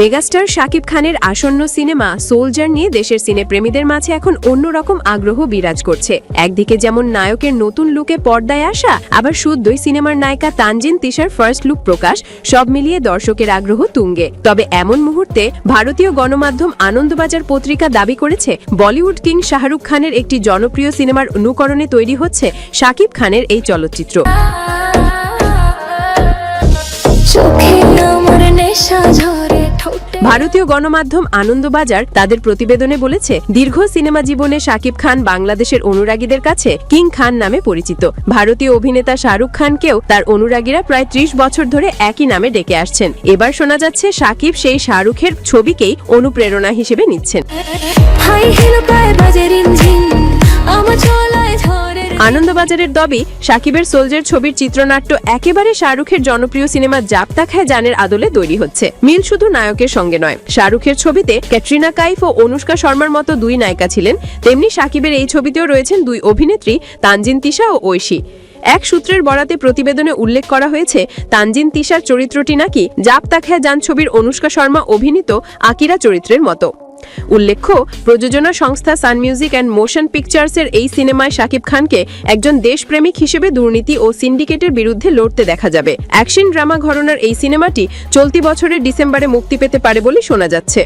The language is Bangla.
মেগাস্টার শাকিব খানের আসন্ন সিনেমা সোলজার নিয়ে দেশের সিনেপ্রেমীদের মাঝে এখন অন্যরকম আগ্রহ বিরাজ করছে। একদিকে যেমন নায়কের নতুন লুকে পর্দায় আসা, আবার শুদ্ধই সিনেমার নায়িকা তানজিন তিশার ফার্স্ট লুক প্রকাশ, সব মিলিয়ে দর্শকের আগ্রহ তুঙ্গে। তবে এমন মুহূর্তে ভারতীয় গণমাধ্যম আনন্দবাজার পত্রিকা দাবি করেছে, বলিউড কিং শাহরুখ খানের একটি জনপ্রিয় সিনেমার অনুকরণে তৈরি হচ্ছে শাকিব খানের এই চলচ্চিত্র। ভারতীয় গণমাধ্যম আনন্দবাজার তাদের প্রতিবেদনে বলেছে, দীর্ঘ সিনেমা জীবনে শাকিব খান বাংলাদেশের অনুরাগীদের কাছে কিং খান নামে পরিচিত। ভারতীয় অভিনেতা শাহরুখ খানকেও তার অনুরাগীরা প্রায় ৩০ বছর ধরে একই নামে ডেকে আসছেন। এবার শোনা যাচ্ছে শাকিব সেই শাহরুখের ছবিকেই অনুপ্রেরণা হিসেবে নিচ্ছেন। আনন্দবাজারের দাবি, শাকিবের সোলজার ছবির চিত্রনাট্য একেবারে শাহরুখের জনপ্রিয় সিনেমা জাপ্তা খায় জানের আদলে তৈরি হচ্ছে। মিল শুধু নায়কের সঙ্গে নয়, শাহরুখের ছবিতে ক্যাটরিনা কাইফ ও অনুষ্কা শর্মার মতো দুই নায়িকা ছিলেন, তেমনি শাকিবের এই ছবিতেও রয়েছেন দুই অভিনেত্রী, তানজিন তিশা ও ঐশী। এক সূত্রের বরাতে প্রতিবেদনে উল্লেখ করা হয়েছে, তানজিন তিশার চরিত্রটি নাকি জাপ্তা খায় জান ছবির অনুষ্কা শর্মা অভিনীত আকিরা চরিত্রের মতো। উল্লেখ্য, প্রযোজনা সংস্থা সান মিউজিক অ্যান্ড মোশন পিকচার্সের এই সিনেমায় শাকিব খানকে একজন দেশপ্রেমিক হিসেবে দুর্নীতি ও সিন্ডিকেটের বিরুদ্ধে লড়তে দেখা যাবে। অ্যাকশন ড্রামা ঘরানার এই সিনেমাটি চলতি বছরের ডিসেম্বরে মুক্তি পেতে পারে বলে শোনা যাচ্ছে।